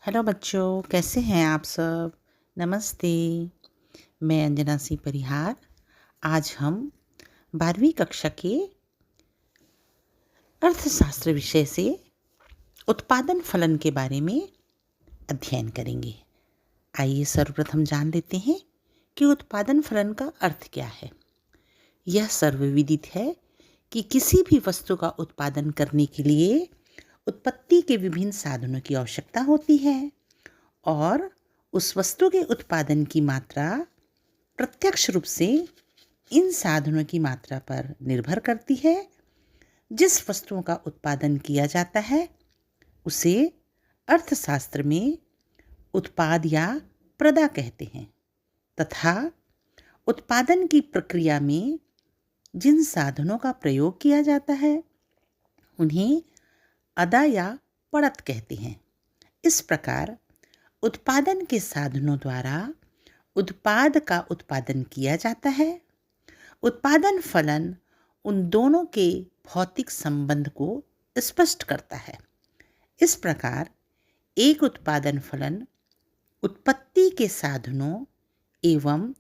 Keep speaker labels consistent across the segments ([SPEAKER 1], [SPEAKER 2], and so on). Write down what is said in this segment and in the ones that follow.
[SPEAKER 1] Hello बच्चों, कैसे हैं आप सब? नमस्ते। मैं अंजना सिंह परिहार। आज हम 12वीं कक्षा के अर्थशास्त्र विषय से उत्पादन फलन के बारे में अध्ययन करेंगे। आइए सर्वप्रथम जान लेते हैं कि उत्पादन फलन का अर्थ क्या है। यह सर्वविदित है कि किसी भी वस्तु का उत्पादन करने के लिए उत्पत्ति के विभिन्न साधनों की आवश्यकता होती है और उस वस्तु के उत्पादन की मात्रा प्रत्यक्ष रूप से इन साधनों की मात्रा पर निर्भर करती है। जिस वस्तुओं का उत्पादन किया जाता है उसे अर्थशास्त्र में उत्पाद या प्रदा कहते हैं तथा उत्पादन की प्रक्रिया में जिन साधनों का प्रयोग किया जाता है उन्हें अदा या पड़त कहते हैं। इस प्रकार उत्पादन के साधनों द्वारा उत्पाद का उत्पादन किया जाता है। उत्पादन फलन उन दोनों के भौतिक संबंध को स्पष्ट करता है। इस प्रकार एक उत्पादन फलन उत्पत्ति के साधनों एवं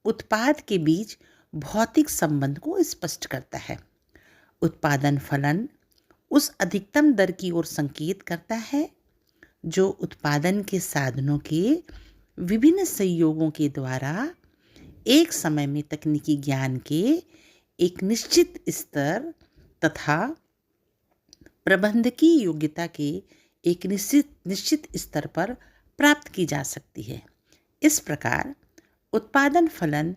[SPEAKER 1] उत्पाद के बीच भौतिक संबंध को स्पष्ट करता है। उत्पादन फलन उस अधिकतम दर की ओर संकेत करता है जो उत्पादन के साधनों के विभिन्न संयोगों के द्वारा एक समय में तकनीकी ज्ञान के एक निश्चित स्तर तथा प्रबंधकीय योग्यता के एक निश्चित स्तर पर प्राप्त की जा सकती है। इस प्रकार उत्पादन फलन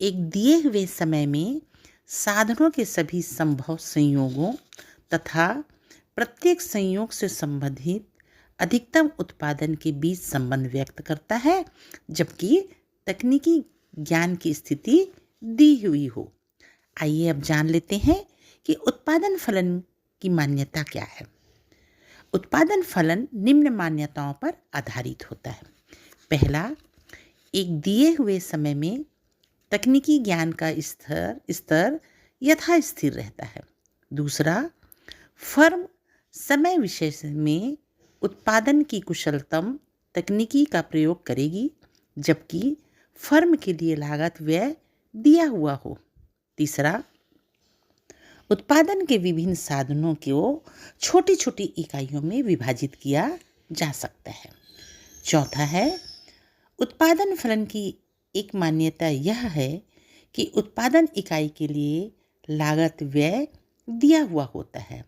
[SPEAKER 1] एक दिए हुए समय में साधनों के सभी संभव संयोगों तथा प्रत्येक संयोग से संबंधित अधिकतम उत्पादन के बीच संबंध व्यक्त करता है, जबकि तकनीकी ज्ञान की स्थिति दी हुई हो। आइए अब जान लेते हैं कि उत्पादन फलन की मान्यता क्या है। उत्पादन फलन निम्न मान्यताओं पर आधारित होता है। पहला, एक दिए हुए समय में तकनीकी ज्ञान का स्तर यथा स्थिर रहता है। दूसरा, फर्म समय विशेष में उत्पादन की कुशलतम तकनीकी का प्रयोग करेगी, जबकि फर्म के लिए लागत व्यय दिया हुआ हो। तीसरा, उत्पादन के विभिन्न साधनों को छोटी छोटी इकाइयों में विभाजित किया जा सकता है। चौथा है, उत्पादन फलन की एक मान्यता यह है कि उत्पादन इकाई के लिए लागत व्यय दिया हुआ होता है।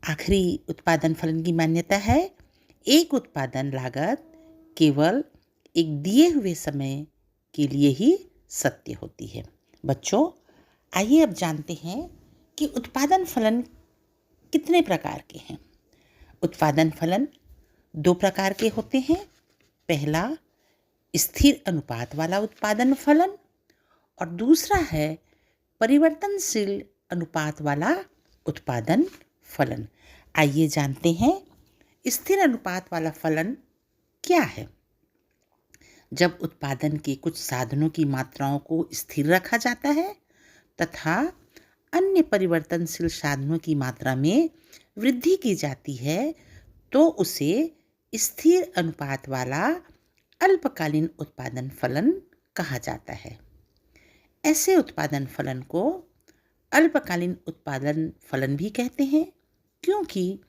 [SPEAKER 1] आखिरी उत्पादन फलन की मान्यता है, एक उत्पादन लागत केवल एक दिए हुए समय के लिए ही सत्य होती है। बच्चों, आइए अब जानते हैं कि उत्पादन फलन कितने प्रकार के हैं। उत्पादन फलन दो प्रकार के होते हैं। पहला, स्थिर अनुपात वाला उत्पादन फलन और दूसरा है परिवर्तनशील अनुपात वाला उत्पादन फलन। आइए जानते हैं स्थिर अनुपात वाला फलन क्या है। जब उत्पादन के कुछ साधनों की मात्राओं को स्थिर रखा जाता है तथा अन्य परिवर्तनशील साधनों की मात्रा में वृद्धि की जाती है तो उसे स्थिर अनुपात वाला अल्पकालीन उत्पादन फलन कहा जाता है। ऐसे उत्पादन फलन को अल्पकालीन उत्पादन फलन भी कहते हैं, क्योंकि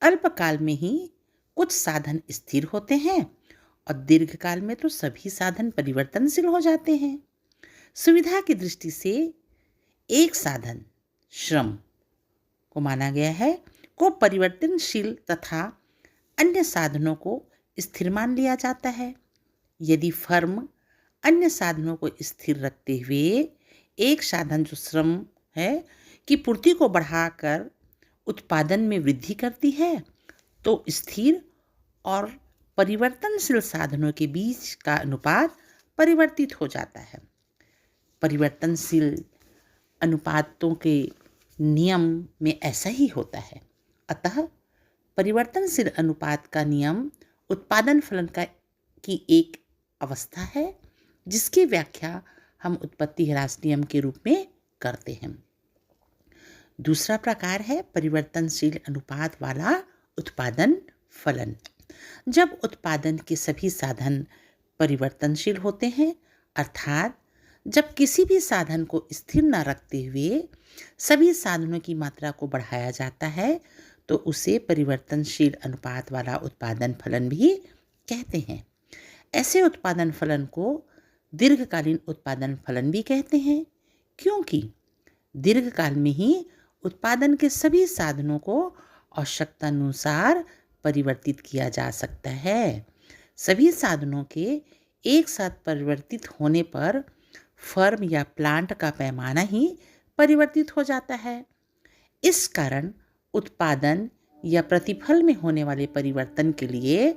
[SPEAKER 1] अल्पकाल में ही कुछ साधन स्थिर होते हैं और दीर्घकाल में तो सभी साधन परिवर्तनशील हो जाते हैं। सुविधा की दृष्टि से एक साधन श्रम को माना गया है को परिवर्तनशील तथा अन्य साधनों को स्थिर मान लिया जाता है। यदि फर्म अन्य साधनों को स्थिर रखते हुए एक साधन जो श्रम है की पूर्ति को बढ़ाकर उत्पादन में वृद्धि करती है तो स्थिर और परिवर्तनशील साधनों के बीच का अनुपात परिवर्तित हो जाता है। परिवर्तनशील अनुपातों के नियम में ऐसा ही होता है। अतः परिवर्तनशील अनुपात का नियम उत्पादन फलन की एक अवस्था है जिसकी व्याख्या हम उत्पत्ति ह्रास नियम के रूप में करते हैं। दूसरा प्रकार है परिवर्तनशील अनुपात वाला उत्पादन फलन। जब उत्पादन के सभी साधन परिवर्तनशील होते हैं, अर्थात जब किसी भी साधन को स्थिर न रखते हुए सभी साधनों की मात्रा को बढ़ाया जाता है, तो उसे परिवर्तनशील अनुपात वाला उत्पादन फलन भी कहते हैं। ऐसे उत्पादन फलन को दीर्घकालीन उत्पादन फलन भी कहते हैं, क्योंकि दीर्घकाल में ही उत्पादन के सभी साधनों को आवश्यकतानुसार परिवर्तित किया जा सकता है। सभी साधनों के एक साथ परिवर्तित होने पर फर्म या प्लांट का पैमाना ही परिवर्तित हो जाता है। इस कारण उत्पादन या प्रतिफल में होने वाले परिवर्तन के लिए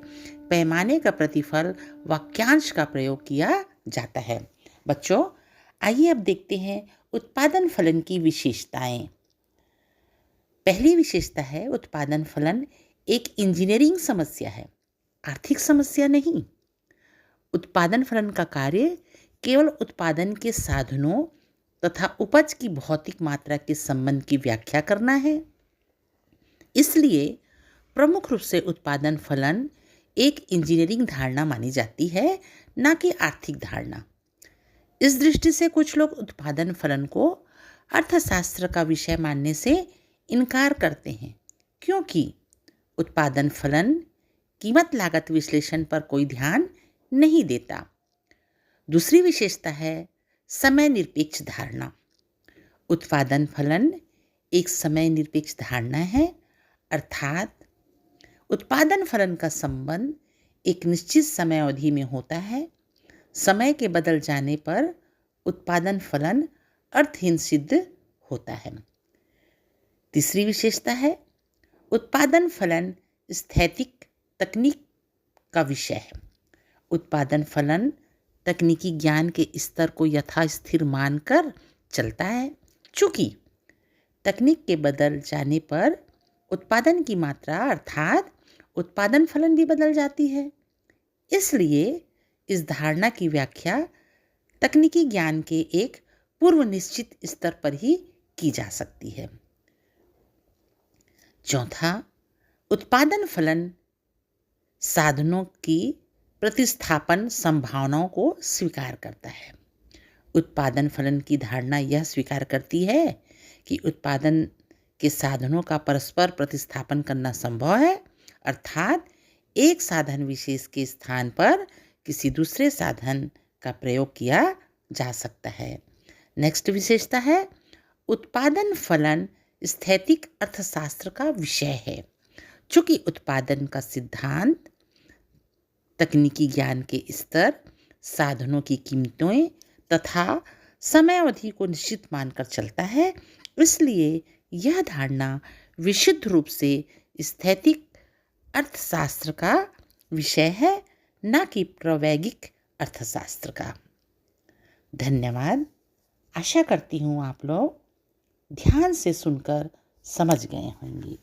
[SPEAKER 1] पैमाने का प्रतिफल वाक्यांश का प्रयोग किया जाता है। बच्चों, आइए अब देखते हैं उत्पादन फलन की विशेषताएं। पहली विशेषता है, उत्पादन फलन एक इंजीनियरिंग समस्या है, आर्थिक समस्या नहीं। उत्पादन फलन का कार्य केवल उत्पादन के साधनों तथा उपज की भौतिक मात्रा के संबंध की व्याख्या करना है। इसलिए प्रमुख रूप से उत्पादन फलन एक इंजीनियरिंग धारणा मानी जाती है, न कि आर्थिक धारणा। इस दृष्टि से कुछ लोग उत्पादन फलन को अर्थशास्त्र का विषय मानने से इनकार करते हैं, क्योंकि उत्पादन फलन कीमत लागत विश्लेषण पर कोई ध्यान नहीं देता। दूसरी विशेषता है समय निरपेक्ष धारणा। उत्पादन फलन एक समय निरपेक्ष धारणा है, अर्थात उत्पादन फलन का संबंध एक निश्चित समय अवधि में होता है। समय के बदल जाने पर उत्पादन फलन अर्थहीन सिद्ध होता है। तीसरी विशेषता है, उत्पादन फलन स्थैतिक तकनीक का विषय है। उत्पादन फलन तकनीकी ज्ञान के स्तर को यथास्थिर मानकर चलता है। चूँकि तकनीक के बदल जाने पर उत्पादन की मात्रा अर्थात उत्पादन फलन भी बदल जाती है, इसलिए इस धारणा की व्याख्या तकनीकी ज्ञान के एक पूर्व निश्चित स्तर पर ही की जा सकती है। चौथा, उत्पादन फलन साधनों की प्रतिस्थापन संभावनाओं को स्वीकार करता है। उत्पादन फलन की धारणा यह स्वीकार करती है कि उत्पादन के साधनों का परस्पर प्रतिस्थापन करना संभव है, अर्थात एक साधन विशेष के स्थान पर किसी दूसरे साधन का प्रयोग किया जा सकता है। नेक्स्ट विशेषता है, उत्पादन फलन स्थैतिक अर्थशास्त्र का विषय है। चूँकि उत्पादन का सिद्धांत तकनीकी ज्ञान के स्तर, साधनों की कीमतें तथा समय अवधि को निश्चित मानकर चलता है, इसलिए यह धारणा विशुद्ध रूप से स्थैतिक अर्थशास्त्र का विषय है, न कि प्रायोगिक अर्थशास्त्र का। धन्यवाद। आशा करती हूँ आप लोग ध्यान से सुनकर समझ गए होंगे।